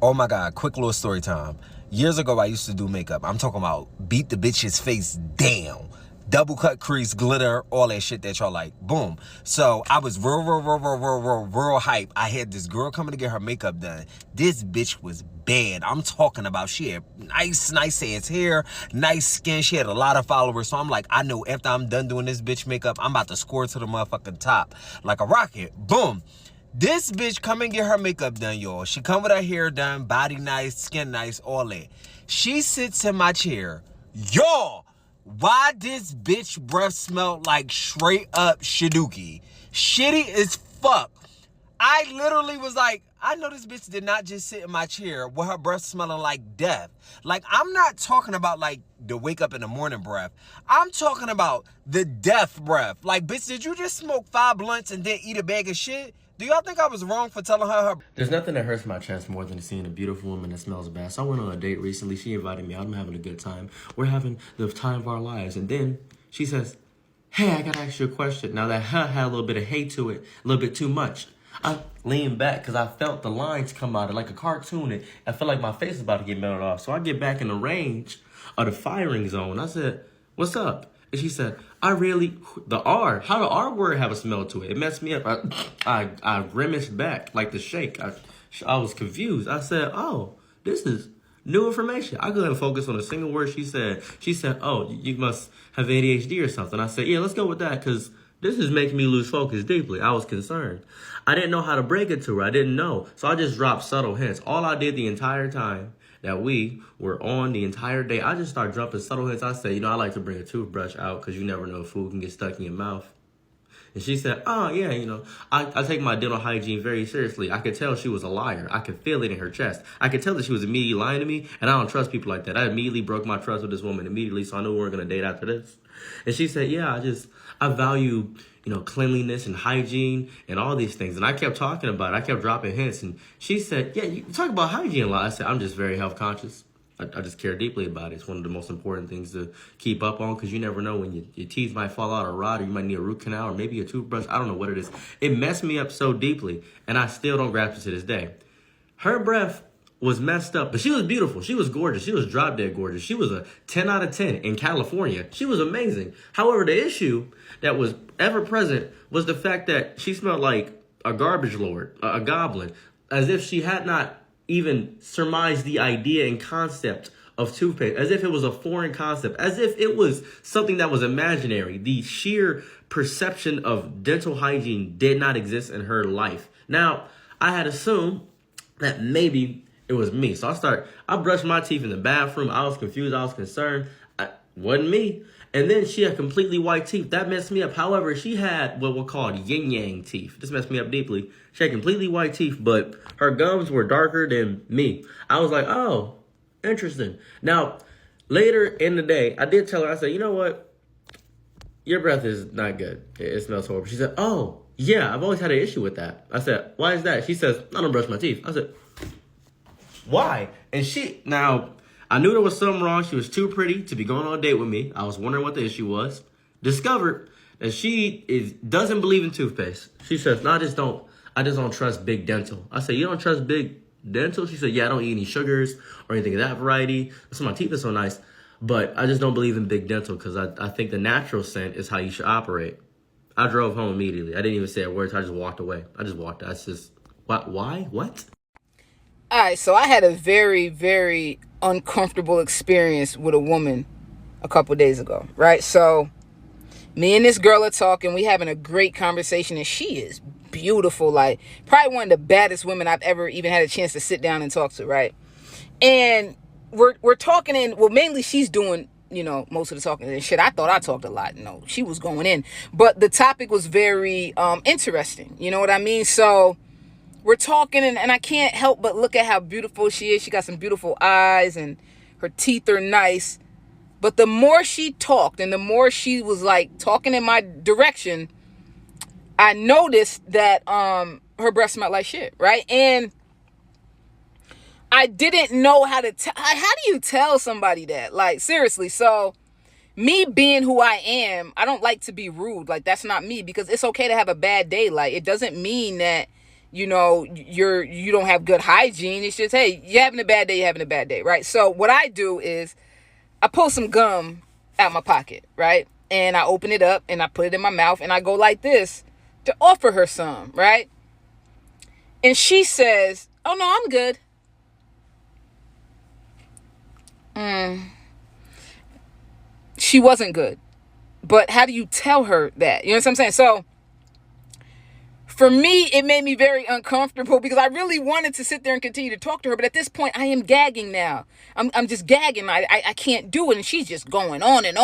Oh my God, quick little story time. Years ago, I used to do makeup. I'm talking about beat the bitch's face down. Double cut crease, glitter, all that shit that y'all like. Boom. So I was real hype. I had this girl coming to get her makeup done. This bitch was bad. I'm talking about she had nice ass hair, nice skin. She had a lot of followers. So I'm like, I know after I'm done doing this bitch makeup, I'm about to score to the motherfucking top like a rocket. Boom. This bitch come and get her makeup done, y'all. She come with her hair done, body nice, skin nice, all that. She sits in my chair. Y'all, why this bitch breath smell like straight up shaduki? Shitty as fuck. I literally was like, I know this bitch did not just sit in my chair with her breath smelling like death. Like, I'm not talking about like the wake up in the morning breath. I'm talking about the death breath. Like, bitch, did you just smoke 5 blunts and then eat a bag of shit? Do y'all think I was wrong for telling her? There's nothing that hurts my chest more than seeing a beautiful woman that smells bad. So I went on a date recently. She invited me out. I'm having a good time. We're having the time of our lives. And then she says, hey, I gotta ask you a question. Now that had a little bit of hate to it, a little bit too much. I leaned back because I felt the lines come out like a cartoon. And I felt like my face was about to get melted off. So I get back in the range of the firing zone. I said, what's up? And she said, how the R word have a smell to it? It messed me up. I grimaced back like the shake. I was confused. I said, oh, this is new information. I couldn't focus on a single word she said. She said, oh, you must have ADHD or something. I said, yeah, let's go with that because this is making me lose focus deeply. I was concerned. I didn't know how to break it to her. I didn't know. So I just dropped subtle hints. All I did the entire time that we were on the entire day, I just started dropping subtle hints. I said, I like to bring a toothbrush out because you never know if food can get stuck in your mouth. And she said, oh, yeah, I take my dental hygiene very seriously. I could tell she was a liar. I could feel it in her chest. I could tell that she was immediately lying to me, and I don't trust people like that. I immediately broke my trust with this woman immediately, so I knew we weren't going to date after this. And she said, yeah, I value, cleanliness and hygiene and all these things. And I kept talking about it. I kept dropping hints. And she said, yeah, you talk about hygiene a lot. I said, I'm just very health conscious. I just care deeply about it. It's one of the most important things to keep up on because you never know when your teeth might fall out or rot or you might need a root canal or maybe a toothbrush. I don't know what it is. It messed me up so deeply and I still don't grasp it to this day. Her breath was messed up, but she was beautiful. She was gorgeous. She was drop dead gorgeous. She was a 10 out of 10 in California. She was amazing. However, the issue that was ever present was the fact that she smelled like a garbage lord, a goblin, as if she had not even surmised the idea and concept of toothpaste, as if it was a foreign concept, as if it was something that was imaginary. The sheer perception of dental hygiene did not exist in her life. Now, I had assumed that maybe it was me. So I brushed my teeth in the bathroom. I was confused. I was concerned. Wasn't me. And then she had completely white teeth. That messed me up. However, she had what were called yin-yang teeth. This messed me up deeply. She had completely white teeth, but her gums were darker than me. I was like, oh, interesting. Now, later in the day, I did tell her, I said, you know what? Your breath is not good. It smells horrible. She said, oh, yeah, I've always had an issue with that. I said, why is that? She says, I don't brush my teeth. I said, why? And I knew there was something wrong. She was too pretty to be going on a date with me. I was wondering what the issue was. Discovered that she doesn't believe in toothpaste. She says, no, I just don't trust Big Dental. I said, you don't trust Big Dental? She said, yeah, I don't eat any sugars or anything of that variety. So my teeth are so nice. But I just don't believe in Big Dental because I think the natural scent is how you should operate. I drove home immediately. I didn't even say a word. I just walked away. That's just, why? What? All right, so I had a very, very uncomfortable experience with a woman a couple days ago, right? So me and this girl are talking. We having a great conversation, and she is beautiful, like probably one of the baddest women I've ever even had a chance to sit down and talk to, right? And we're talking, and well, mainly she's doing most of the talking and shit. I thought I talked a lot. No, she was going in, but the topic was very interesting. You know what I mean? So we're talking, and I can't help but look at how beautiful she is. She got some beautiful eyes, and her teeth are nice. But the more she talked, and the more she was like talking in my direction, I noticed that her breath smelled like shit, right? And I didn't know how to how do you tell somebody that? Like, seriously. So me being who I am, I don't like to be rude. Like, that's not me, because it's okay to have a bad day. Like, it doesn't mean that you know, you don't have good hygiene. It's just, hey, you're having a bad day, you're having a bad day, right? So what I do is I pull some gum out my pocket, right? And I open it up and I put it in my mouth and I go like this to offer her some, right? And she says, oh no, I'm good. She wasn't good. But how do you tell her that? You know what I'm saying? So for me, it made me very uncomfortable because I really wanted to sit there and continue to talk to her. But at this point, I am gagging now. I'm just gagging. I can't do it. And she's just going on. And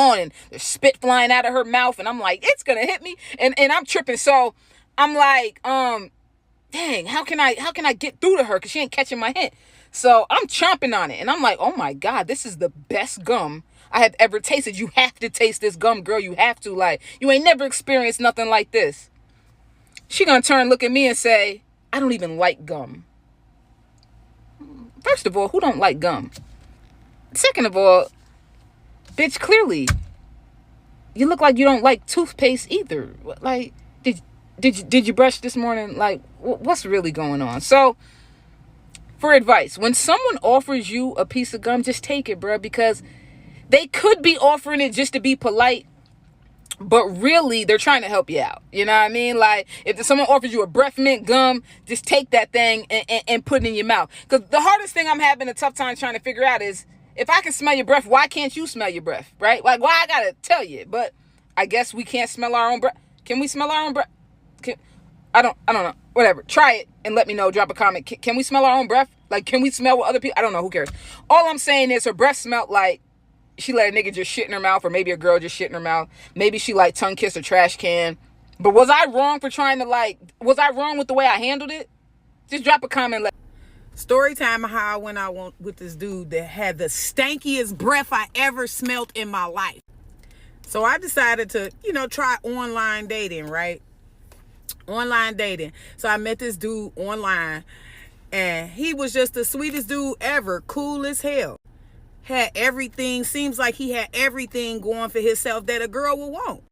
there's spit flying out of her mouth. And I'm like, it's going to hit me. And I'm tripping. So I'm like, dang, how can I get through to her? Because she ain't catching my hint. So I'm chomping on it. And I'm like, oh my God, this is the best gum I have ever tasted. You have to taste this gum, girl. You have to. Like, you ain't never experienced nothing like this. She gonna turn, look at me and say, I don't even like gum. First of all, who don't like gum? Second of all, bitch, clearly, you look like you don't like toothpaste either. Like, did you brush this morning? Like, what's really going on? So, for advice, when someone offers you a piece of gum, just take it, bro, because they could be offering it just to be polite, but really they're trying to help you out. You know what I mean? Like, if someone offers you a breath mint gum, just take that thing and put it in your mouth. Because the hardest thing I'm having a tough time trying to figure out is, if I can smell your breath, why can't you smell your breath, right? Like, why I gotta tell you? But I guess we can't smell our own breath. Can we smell our own breath? I don't know. Whatever. Try it and let me know. Drop a comment. Can we smell our own breath? Like, can we smell what other people? I don't know. Who cares? All I'm saying is her breath smelled like she let a nigga just shit in her mouth, or maybe a girl just shit in her mouth. Maybe she like tongue kissed a trash can. But was I wrong for trying to was I wrong with the way I handled it? Just drop a comment. Story time of how I went out with this dude that had the stankiest breath I ever smelt in my life. So I decided to, try online dating, right? Online dating. So I met this dude online, and he was just the sweetest dude ever. Cool as hell. Had everything, seems like he had everything going for himself that a girl would want.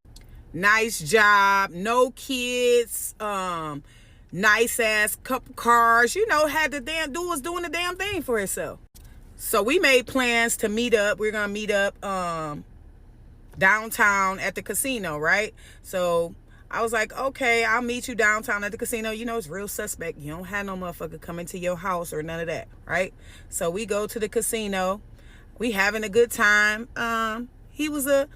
Nice job, no kids, nice ass couple cars, had the damn dude was doing the damn thing for himself. So we made plans to meet up. We're gonna meet up downtown at the casino, right? So I was like, okay, I'll meet you downtown at the casino. It's real suspect. You don't have no motherfucker coming to your house or none of that, right? So we go to the casino. We having a good time. He was a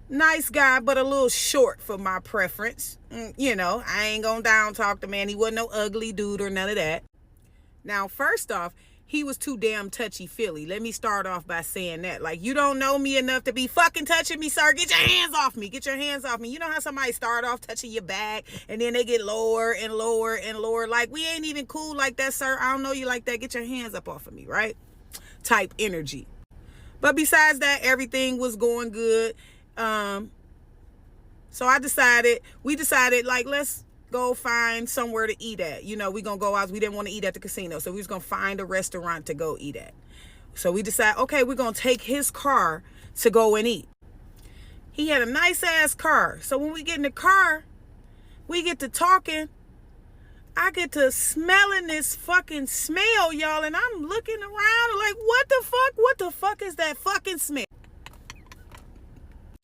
nice guy, but a little short for my preference. I ain't gonna down talk the man. He wasn't no ugly dude or none of that. Now, first off, he was too damn touchy-feely. Let me start off by saying that. Like, you don't know me enough to be fucking touching me, sir. Get your hands off me. Get your hands off me. You know how somebody start off touching your back and then they get lower and lower and lower? Like, we ain't even cool like that, sir. I don't know you like that. Get your hands up off of me, right? Type energy. But besides that, everything was going good. So we decided, like, let's go find somewhere to eat at. We gonna go out. We didn't want to eat at the casino, so we was gonna find a restaurant to go eat at. So we decided, okay, we're gonna take his car to go and eat. He had a nice ass car. So when we get in the car, we get to talking. I get to smelling this fucking smell, y'all, and I'm looking around like, what the fuck? What the fuck is that fucking smell?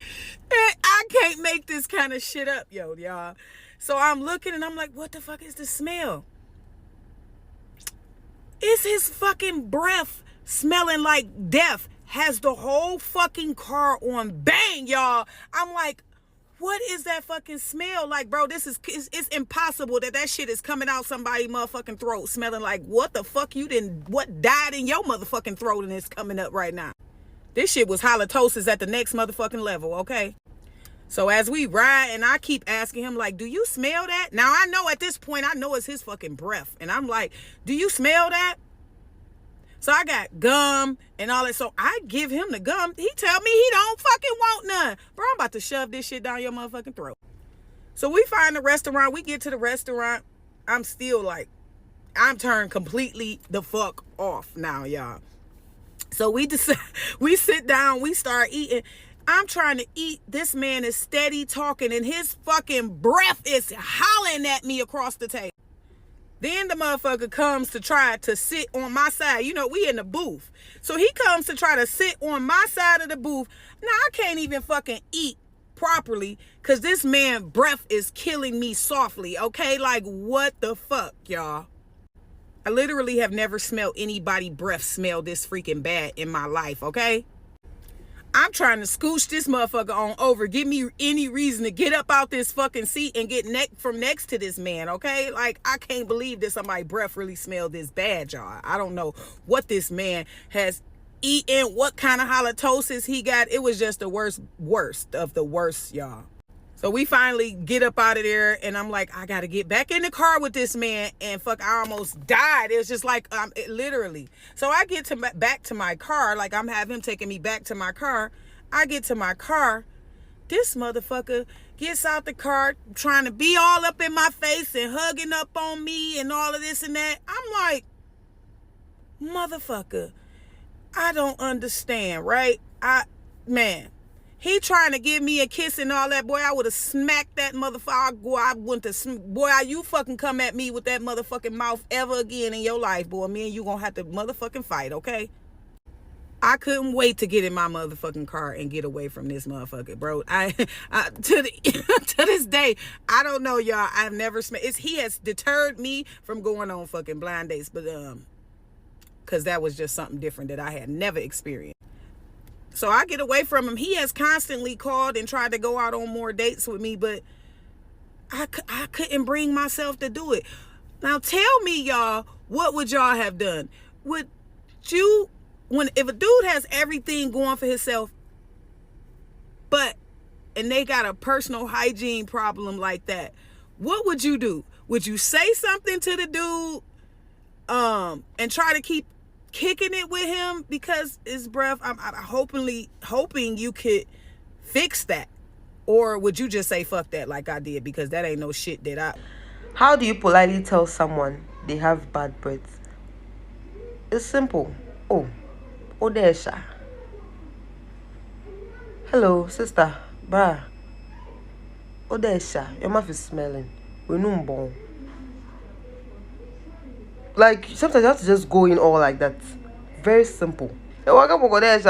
And I can't make this kind of shit up, y'all. So I'm looking and I'm like, what the fuck is the smell? It's his fucking breath smelling like death. Has the whole fucking car on bang, y'all. I'm like, what is that fucking smell? Like, bro, it's impossible that shit is coming out somebody's motherfucking throat smelling like, what the fuck what died in your motherfucking throat and it's coming up right now? This shit was halitosis at the next motherfucking level, okay? So as we ride, and I keep asking him, like, do you smell that? Now, I know at this point, I know it's his fucking breath. And I'm like, do you smell that? So I got gum and all that. So I give him the gum. He tell me he don't fucking want none. Bro, I'm about to shove this shit down your motherfucking throat. So we find a restaurant. We get to the restaurant. I'm still like, I'm turned completely the fuck off now, y'all. So we sit down. We start eating. I'm trying to eat. This man is steady talking, and his fucking breath is howling at me across the table. Then the motherfucker comes to try to sit on my side. You know, we in the booth. So he comes to try to sit on my side of the booth. Now, I can't even fucking eat properly because this man breath is killing me softly, okay? Like, what the fuck, y'all? I literally have never smelled anybody breath smell this freaking bad in my life, okay? I'm trying to scooch this motherfucker on over. Give me any reason to get up out this fucking seat and get from next to this man, okay? Like, I can't believe that somebody's breath really smelled this bad, y'all. I don't know what this man has eaten, what kind of halitosis he got. It was just the worst of the worst, y'all. So we finally get up out of there, and I'm like, I got to get back in the car with this man, and fuck, I almost died. It was just like, literally. So I get back to my car, like I'm having him taking me back to my car. I get to my car. This motherfucker gets out the car trying to be all up in my face and hugging up on me and all of this and that. I'm like, motherfucker, I don't understand, right? Man. He trying to give me a kiss and all that. Boy, I would have smacked that motherfucker. Boy, you fucking come at me with that motherfucking mouth ever again in your life, boy. Me and you gonna have to motherfucking fight, okay? I couldn't wait to get in my motherfucking car and get away from this motherfucker, bro. To this day, I don't know, y'all. I've never he has deterred me from going on fucking blind dates, but because that was just something different that I had never experienced. So I get away from him. He has constantly called and tried to go out on more dates with me, but I couldn't bring myself to do it. Now tell me, y'all, what would y'all have done? Would you, if a dude has everything going for himself, and they got a personal hygiene problem like that, what would you do? Would you say something to the dude and try to keep kicking it with him because his breath? I'm hoping you could fix that, or would you just say fuck that like I did, because that ain't no shit that I. How do you politely tell someone they have bad breath? It's simple. Oh, Odesha. Hello, sister, bruh. Odesha, your mouth is smelling. We know bon. Like, sometimes you have to just go in all like that. Very simple. What is